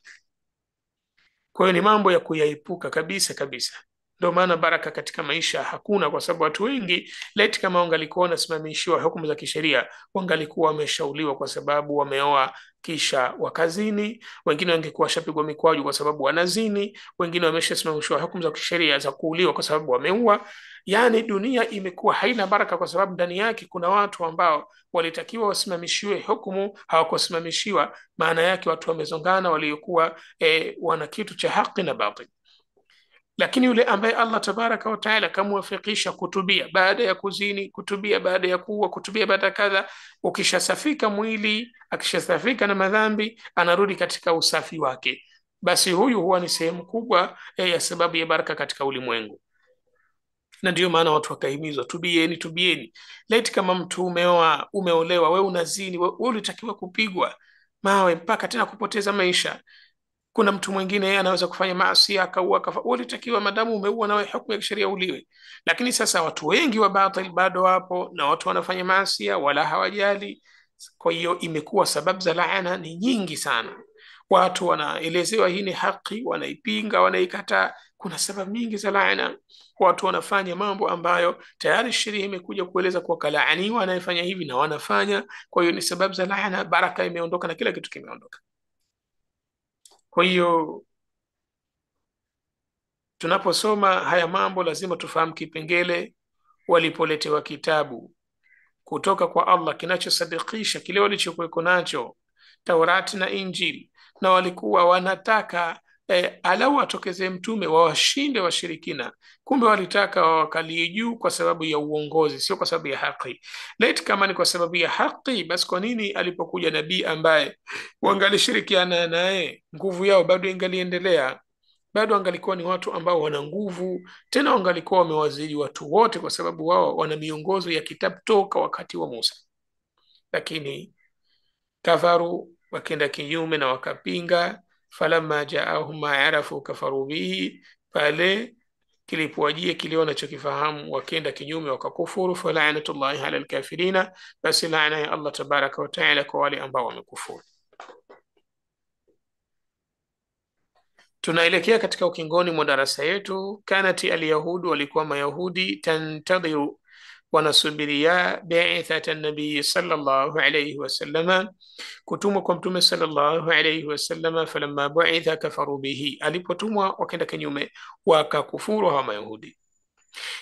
Kwa hiyo ni mambo ya kuyaepuka kabisa kabisa. Ndio maana baraka katika maisha hakuna, kwa sababu watu wengi leti kama wangalikuwa wanasimamishiwa hukumu za kisheria wangalikuwa wameshauliwa kwa sababu wameoa kisha wakazini, wengine wangekuwa washapigwa mikwaju kwa sababu wanazini, wengine wameshasimamishiwa hukumu za kisheria za kuuliwa kwa sababu wameua. Yani dunia imekuwa haina baraka kwa sababu ndani yake kuna watu ambao walitakiwa wasimamishiwe hukumu hawakusimamishiwa. Maana yake watu wamezongana, waliokuwa wana kitu cha haki na batil. Lakini yule ambaye Allah tabaraka wa taala kamwafikisha kutubia baada ya kuzini, kutubia baada ya kuua, kutubia baada ya kadha, ukishasafika mwili, akishasafika na madhambi, anarudi katika usafi wake, basi huyu huwa ni sehemu kubwa ya sababu ya baraka katika ulimwengu. Na ndio maana watu wakahimizwa, tubieni, tubieni. Laiti kama mtu umeolewa, we unazini, we ulitakiwa kupigwa mawe mpaka tena kupoteza maisha. Kuna mtu mwingine anaweza kufanya maasi akaua, ulitakiwa madamu umeua nawe hukumu ya kisheria uliwe. Lakini sasa watu wengi wa batil bado wapo na watu wanafanya maasi wala hawajali. Kwa hiyo imekuwa sababu za laana ni nyingi sana. Watu wanaelezewa hii ni haki, wanaipinga, wanaikataa. Kuna sababu nyingi za laana. Watu wanafanya mambo ambayo tayari sheria imekuja kueleza kwa kalaaniwa anayefanya hivi na wanafanya. Kwa hiyo ni sababu za laana, baraka imeondoka na kila kitu kimeondoka. Kwa hiyo tunaposoma haya mambo lazima tufahamu kipengele walipoletewa kitabu kutoka kwa Allah kinachosadikisha kile walichokuwa nacho, Taurati na Injili, na walikuwa wanataka alau atokeze mtume wawashinde washirikina. Kumbe walitaka wawakalie juu kwa sababu ya uongozi, sio kwa sababu ya haki. Laiti kama ni kwa sababu ya haki, basi kwa nini alipokuja nabii ambaye wangalishirikiana naye nguvu yao bado ingaliendelea? Bado wangalikuwa ni watu ambao wana nguvu, tena wangalikuwa wamewazidi watu wote, kwa sababu wao wana miongozo ya kitabu toka wakati wa Musa. Lakini kafaru, wakenda kinyume na wakapinga. Falamma jaahum ma arafu kafaru bihi, pale kilipowajia kile wanachokifahamu wakenda kinyume wakakufuru. Falaanatullahi ala alkafirina, basi laana ya Allah tabaraka wa taala kwa wale ambao wamekufuru. Tunaelekea katika ukingoni mwa darasa yetu. Kanati alyahudu, walikuwa mayahudi, tantadhiru, wanasubiria bi'ithata nabii sallallahu alayhi wasallama, kutumwa kwa mtume sallallahu alayhi wasallama. Falamma bu'itha kafaru bihi, alipotumwa wakenda kinyume wakakufuru hawa mayahudi.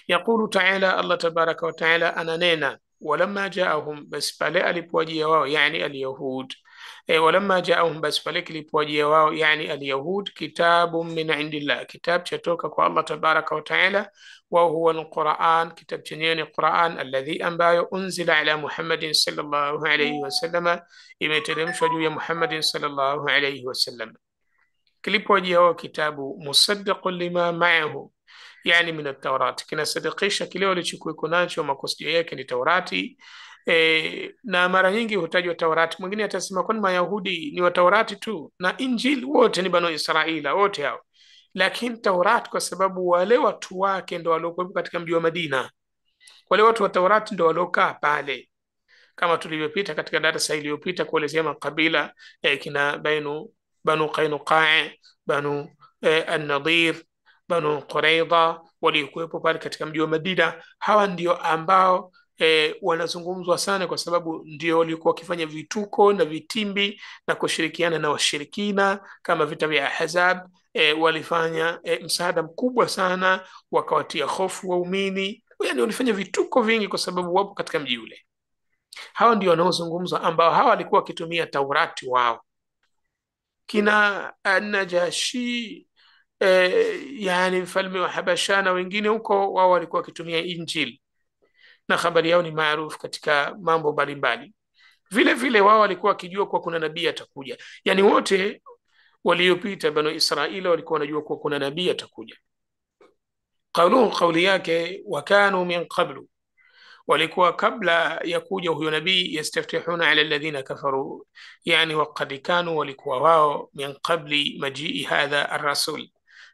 Yaqulu ta'ala, Allah tabaraka wa ta'ala ananena, walamma jaahum, bas pale alipowajia wao, yani alyahud. Walamma jaahum, bas pale kilipowajia wao, yani alyahud, kitabun min indillah, kitab chatoka kwa Allah tabaraka wa ta'ala. Wa huwa alquran, kitab chenyewe ni Quran, alladhi ambayo unzila ala Muhammadin sallallahu alayhi wasallam, imeteremshwa juu ya Muhammadin sallallahu alayhi wasallam. Kilipowajia wao kitabu, musaddiqun lima ma'ahu, yani min at-Taurat, kinasadikisha kile walichokuwa nacho, makusudio yake ni Taurati. Na mara nyingi hutajwa Taurati. Mwingine atasema kwani Mayahudi ni wa Taurati tu na Injili wote ni Banu Israila wote hao? Lakini Taurati kwa sababu wale watu wake ndo waliokuwa katika mji wa Madina, wale watu wa Taurati ndo waliokaa pale, kama tulivyopita katika darasa iliyopita kuelezea makabila kina Banu Qainuqa, Banu an-Nadir, Banu Quraidha waliokuwepo pale katika mji wa Madina. Hawa ndio ambao wanazungumzwa sana kwa sababu ndio walikuwa wakifanya vituko na vitimbi na kushirikiana na washirikina kama vita vya Ahzab. Walifanya msaada mkubwa sana, wakawatia hofu waumini, yani walifanya vituko vingi kwa sababu wapo katika mji ule. Hawa ndio wanaozungumzwa, ambao hawa walikuwa wakitumia Taurati wao. Kina Najashi yani mfalme wa Habasha na wengine huko, wao walikuwa wakitumia Injili na habari yao ni maarufu katika mambo mbalimbali. Vile vile wao walikuwa wakijua kuwa kuna nabii atakuja, yani wote waliopita Banu Israila walikuwa wanajua kuwa kuna nabii atakuja. Kauli yake, wakanu min qablu, walikuwa kabla ya kuja huyo nabii, yastaftihuna ala alladhina kafaru, yani waqad kanu, walikuwa wao min qabli majii hadha ar-rasul,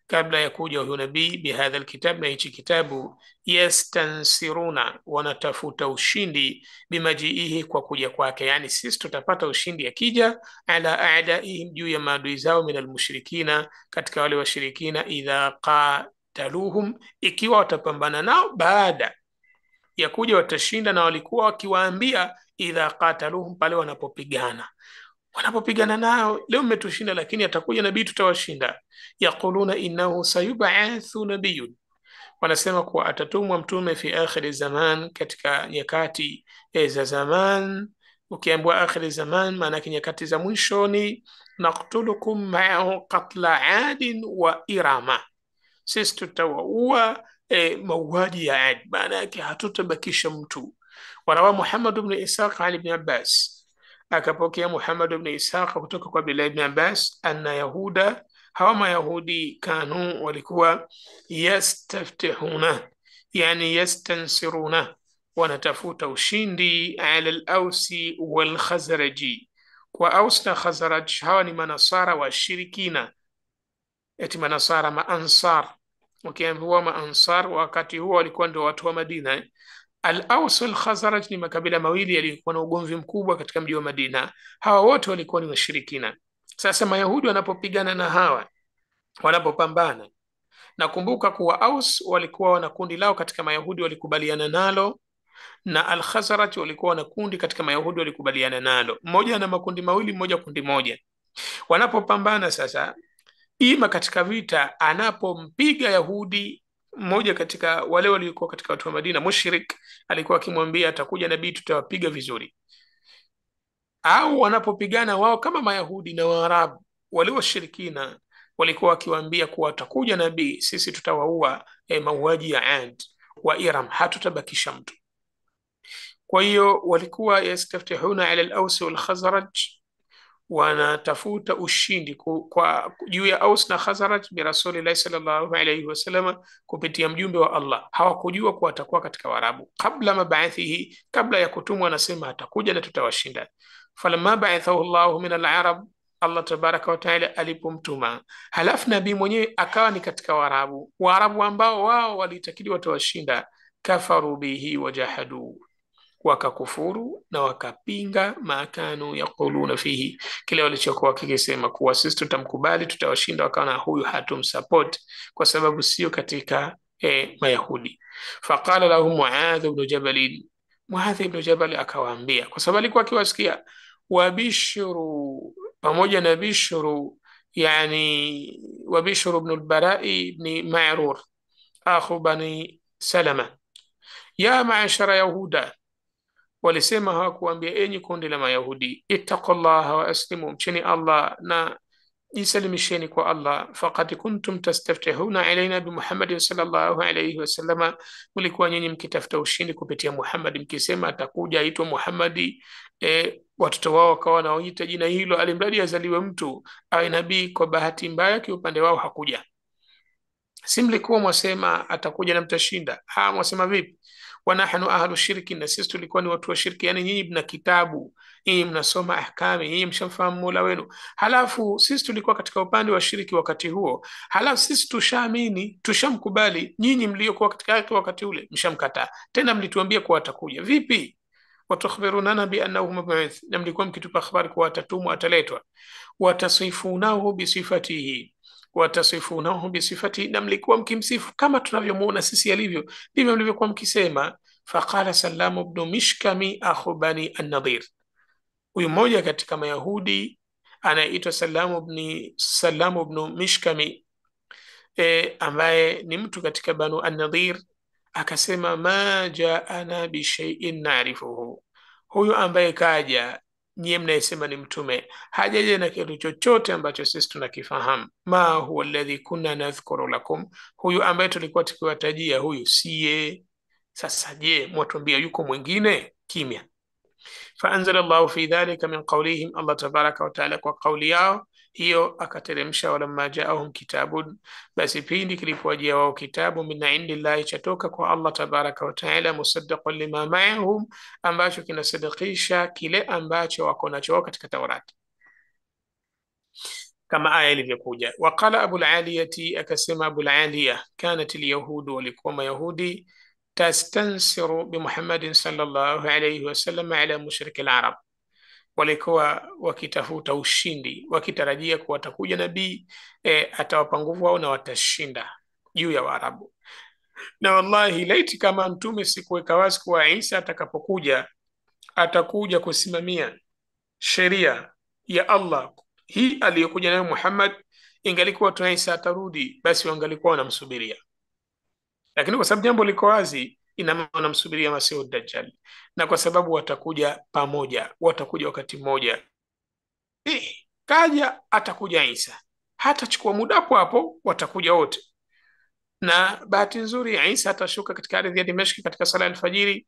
kabla ya kuja huyo nabii, bihadha alkitab, na hichi kitabu, yastansiruna, wanatafuta ushindi, bimajiihi, kwa kuja kwake, yani sisi tutapata ushindi akija, ala a'daihim, juu ya maadui zao, min almushrikina, katika wale washirikina, idha qataluhum, ikiwa watapambana nao baada ya kuja watashinda, na walikuwa wakiwaambia idha qataluhum, pale wanapopigana nao, leo mmetushinda, lakini atakuja nabii tutawashinda. Yaquluna innahu sayubathu nabiyun, wanasema kuwa atatumwa mtume fi akhiri zaman, katika nyakati za zaman. Ukiambiwa akhiri zaman, maana yake nyakati za mwishoni. Naktulukum maahu qatla adin wa irama, sisi tutawaua mauaji ya Adi, maana yake hatutabakisha mtu. Warawa Muhammad ibn Ishaq an ibn Abbas, akapokea Muhammad ibn Ishaq kutoka kwa Abdullah ibn Abbas, anna yahuda, hawa mayahudi, kanu, walikuwa yastaftihuna, yani yastansiruna, wanatafuta ushindi, ala al-Ausi wal Khazraji, kwa Aus na Khazraj. Hawa ni manasara washirikina, eti manasara maansar. Ukiambiwa maansar wakati huo walikuwa ndio watu wa Madina. Al-Aus wal-Khazraj ni makabila mawili yaliyokuwa na ugomvi mkubwa katika mji wa Madina. Hawa wote walikuwa ni washirikina. Sasa Mayahudi wanapopigana na hawa, wanapopambana, nakumbuka kuwa Aus walikuwa wana kundi lao katika Mayahudi walikubaliana nalo, na Al-Khazraj walikuwa na kundi katika Mayahudi walikubaliana nalo. Mmoja na makundi mawili, mmoja kundi moja. Wanapopambana sasa, ima katika vita, anapompiga Yahudi mmoja katika wale waliokuwa katika watu wa Madina, mushrik, alikuwa akimwambia atakuja nabii tutawapiga vizuri. Au wanapopigana wao kama Mayahudi na Waarabu, wale washirikina walikuwa wakiwaambia kuwa atakuja nabii, sisi tutawaua, mauaji ya Ad wa Iram, hatutabakisha mtu. Kwa hiyo walikuwa yastaftihuna ala al-Aus wal Khazraj, wanatafuta ushindi kwa juu ya Aus na Khazraj bi Rasulillahi sallallahu alayhi wasallam, kupitia mjumbe wa Allah. Hawakujua kuwa atakuwa katika Waarabu kabla mabaathihi, kabla ya kutumwa, anasema atakuja na tutawashinda. Falamma ba'athahu Allahu min al-Arab, Allah tabaraka wa taala alipomtuma, halafu nabii mwenyewe akawa ni katika Waarabu, Waarabu ambao wao walitakidi watawashinda. Kafaru bihi wajahadu, wakakufuru na wakapinga, makanu yaquluna fihi, kile walichokuwa wakikisema kuwa sisi tutamkubali tutawashinda, wakaona huyu hatumsupport kwa sababu sio katika Mayahudi. Faqala lahum Muadh ibn Jabal, Muadh ibn Jabal akawaambia, kwa sababu alikuwa akiwasikia, wabishru, pamoja na Bishru, yani wabishru ibn al-Bara'i ibn Ma'rur akhu bani Salama, ya ma'ashara yahuda, walisema hawakuambia enyi kundi la Mayahudi, ittaqullaha wa aslimu, mcheni Allah na jisalimisheni kwa Allah. Faqad kuntum tastaftihuna alaina bi Muhammadin sallallahu alayhi wasallam, mlikuwa nyinyi mkitafuta ushindi kupitia Muhammad, mkisema atakuja aitwa Muhammadi. Watoto wao wakawa wanaoita jina hilo, alimradi azaliwe mtu awe nabii. Kwa bahati mbaya kiupande wao hakuja. Si mlikuwa mwasema atakuja na mtashinda? Mwasema vipi? Wa nahnu ahlu shirki, na sisi tulikuwa ni watu wa shirki. Yani nyinyi mna kitabu, nyinyi mnasoma ahkami, nyinyi mshamfahamu Mola wenu, halafu sisi tulikuwa katika upande wa shirki wakati huo, halafu sisi tushaamini, tushamkubali. Nyinyi mliokuwa katika yake wakati ule mshamkataa, tena mlituambia kuwa atakuja. Vipi? Watukhbirunana bi annahu mab'uth, na mlikuwa mkitupa habari kuwa atatumwa, ataletwa. Watasifunahu bisifatihi, watasifunahu bisifati, na mlikuwa mkimsifu kama tunavyomuona sisi alivyo, ndivyo mlivyokuwa mkisema. Faqala Sallamu ibn Mishkami akhu bani an-Nadhir, huyu mmoja katika Mayahudi anayeitwa Sallamu ibn Mishkami, ambaye ni mtu katika Banu an-Nadhir, akasema, ma jaana bi shay'in na'rifuhu, huyu ambaye kaja nyie mnayesema ni mtume hajaja na kitu chochote ambacho sisi tunakifahamu. Ma huwa alladhi kunna nadhkuru lakum, huyu ambaye tulikuwa tukiwatajia huyu siye. Sasa je, mwatuambia yuko mwingine? Kimya. Faanzala Allahu fi dhalika min qawlihim, Allah tabaraka wa taala kwa kauli yao hiyo akateremsha, walamma jaahum kitabun, basi pindi kilipowajia wao kitabu, min indillahi, chatoka kwa Allah tabaraka wa taala, musaddiqan lima ma'ahum, ambacho kinasadikisha kile ambacho wako nacho katika Taurati, kama aya ilivyokuja. Waqala Abul Aliyati, akasema Abul Aliya, kanat alyahudu, walikuwa Mayahudi, tastansiru bi Muhammadin sallallahu alayhi wasallam ala mushrik al-arab, walikuwa wakitafuta ushindi, wakitarajia kuwa atakuja nabii atawapa nguvu wao na watashinda. juu ya Waarabu. Na wallahi laiti kama mtume sikuweka wazi kuwa Isa atakapokuja atakuja kusimamia sheria ya Allah hii aliyokuja nayo Muhammad, ingalikuwa tu Isa atarudi, basi wangalikuwa wanamsubiria, lakini kwa sababu jambo liko wazi, ina maana wanamsubiria Masihu Dajjal, na kwa sababu watakuja pamoja, watakuja wakati mmoja. Kaja atakuja Isa, hatachukua muda hapo hapo, watakuja wote. Na bahati nzuri Isa atashuka katika ardhi ya Dimashki katika sala alfajiri.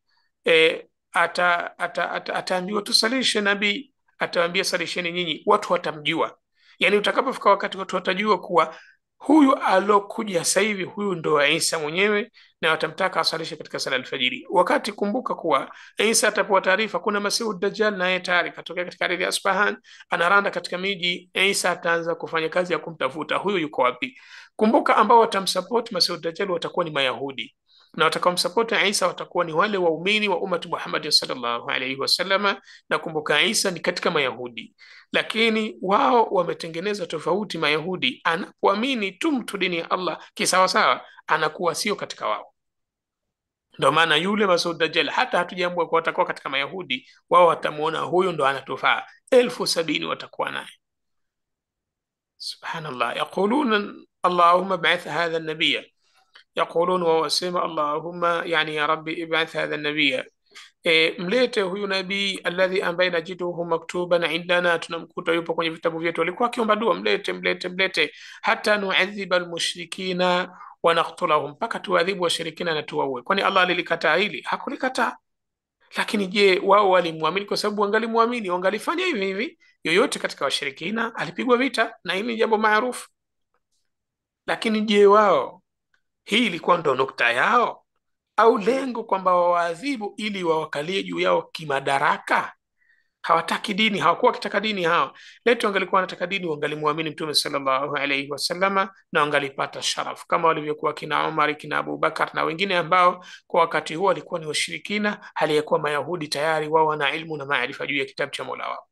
Ataambiwa tusalishe nabii, atawaambia salisheni nyinyi, watu watamjua. Yani utakapofika wakati watu watajua kuwa huyu alokuja sasa hivi huyu ndo Isa mwenyewe, na watamtaka asalishe katika sala alfajiri. Wakati kumbuka kuwa Isa atapewa taarifa kuna Masihu Dajjal naye tayari katokea katika ardhi ya Asfahan, anaranda katika miji. Isa ataanza kufanya kazi ya kumtafuta huyu yuko wapi. Kumbuka ambao watamsupport Masihu Dajjal watakuwa ni Mayahudi, na watakaomsapoti Isa watakuwa ni wale waumini wa ummati Muhammad sallallahu alaihi wasallama. Na kumbuka Isa ni katika Mayahudi, lakini wao wametengeneza tofauti. Mayahudi anapoamini tu mtu dini ya Allah kisawasawa, anakuwa sio katika wao. Ndio maana yule Masud Dajjal hata hatujambua kwa watakuwa katika Mayahudi, wao watamuona huyu ndo anatufaa, 70,000 watakuwa naye. Subhanallah, yaquluna Allahumma ba'ath hadha an-nabiyya, yaqulun wa wasema Allahumma, yani ya rabbi ib'ath hadha an-nabiyya, mlete huyu nabii alladhi ambaye najiduhu maktuban indana, tunamkuta yupo kwenye vitabu vyetu. Walikuwa akiomba dua, mlete hata nuadhiba almushrikina wa naqtulahum, mpaka tuadhibu washirikina na tuwaue. Kwani Allah alilikataa hili? Hakulikataa. Lakini je, wao walimwamini? Kwa sababu wangalimwamini wangalifanya hivi hivi. Yoyote katika washirikina alipigwa vita, na hili ni jambo maarufu. Lakini je, wao hii ilikuwa ndo nukta yao au lengo kwamba wawaadhibu ili wawakalie juu yao kimadaraka? Hawataki dini, hawakuwa wakitaka dini hao. Letu wangalikuwa wanataka dini, wangalimwamini Mtume sallallahu alaihi wasallama na wangalipata sharaf kama walivyokuwa kina Umar, kina Abu Bakar na wengine ambao kwa wakati huo walikuwa ni washirikina, hali ya kuwa Mayahudi tayari wao wana ilmu na maarifa juu ya kitabu cha Mola wao.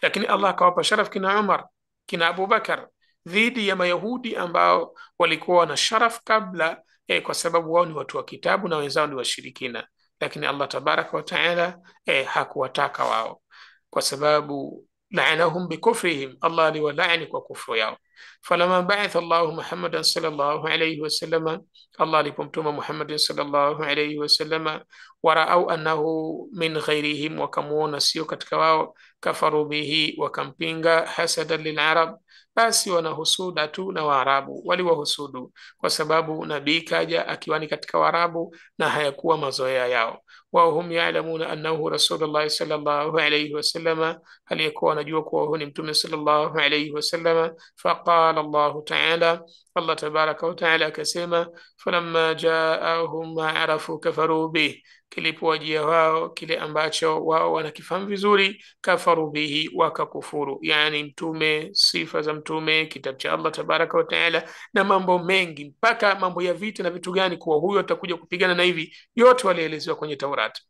Lakini Allah akawapa sharaf kina Umar, kina Abu Bakar dhidi ya Mayahudi ambao walikuwa na sharaf kabla, kwa sababu wao ni watu wa kitabu na wenzao ni washirikina. Lakini Allah tabaraka wa taala hakuwataka wao, kwa sababu la'anahum bikufrihim, Allah aliwalaani kwa kufru yao. Falama ba'atha Allahu Muhammadan sallallahu alayhi wasallam, Allah alipomtuma Muhammadin sallallahu alayhi wasallam, waraau annahu min ghairihim, wakamuona sio katika wao, kafaru bihi, wakampinga, hasadan lilarab, basi wanahusuda tu na Waarabu, waliwahusudu kwa sababu nabii kaja akiwa ni katika Waarabu na hayakuwa mazoea yao. Wao hum ya'lamuna annahu rasulullah sallallahu alayhi wasallam, aliyekuwa anajua kuwa huyu ni mtume sallallahu alayhi wasallam. Faqala Allah ta'ala, Allah tabaraka wa ta'ala akasema, falamma ja'ahum ma arafu kafaru bih, kilipowajia wao kile ambacho wao wanakifahamu vizuri, kafaru bihi, wakakufuru. Yani mtume, sifa za mtume, kitabu cha Allah tabaraka wa taala na mambo mengi, mpaka mambo ya vita na vitu gani, kuwa huyo atakuja kupigana na hivi, yote walielezewa kwenye Taurati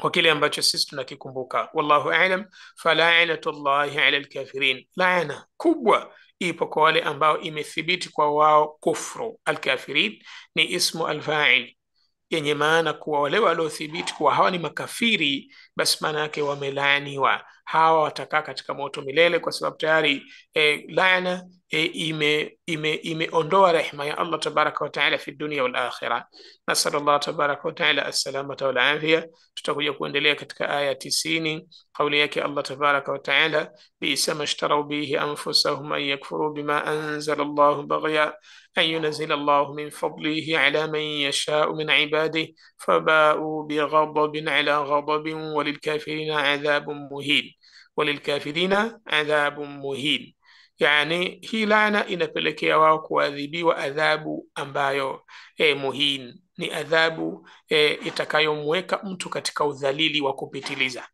kwa kile ambacho sisi tunakikumbuka. Wallahu a'lam. Fala'natullahi 'ala alkafirin, laana kubwa ipo kwa wale ambao imethibiti kwa wao kufru. Alkafirin ni ismu alfa'il yenye maana kuwa wale waliothibiti kuwa hawa ni makafiri, basi maana yake wamelaaniwa. Hawa watakaa katika moto milele, kwa sababu tayari laana imeondoa rehema ya Allah tabaraka wa taala fi dunia wal akhirah. Nasal Allah tabaraka wa taala assalamata wal afia. Tutakuja kuendelea katika aya 90, kauli yake Allah tabaraka wa taala, bi'sa mashtaraw bihi anfusahum an yakfuru bima anzala Allah baghya أن ينزل الله من فضله على من يشاء من عباده فباءوا بغضب على غضب وللكافرين عذاب مهين. وللكافرين عذاب مهين. Yani hii laana inapelekea wao kuadhibiwa adhabu ambayo muhin, ni adhabu itakayomweka mtu katika udhalili wa kupitiliza.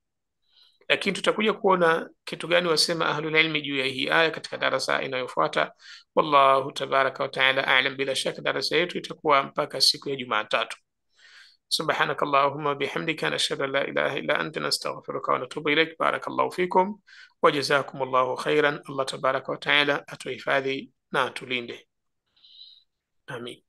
Lakini tutakuja kuona kitu gani wasema ahlul ilmi juu ya hii aya katika darasa inayofuata. Wallahu tabaraka wa taala a'lam. Bila shaka darasa yetu itakuwa mpaka siku ya Jumatatu. Subhanaka Allahumma bihamdika, nashhadu an la ilaha illa anta, nastaghfiruka wa natubu ilaik. Barakallahu fikum wa jazakumullahu khairan. Allah tabaraka wa taala atuhifadhi na atulinde. Amin.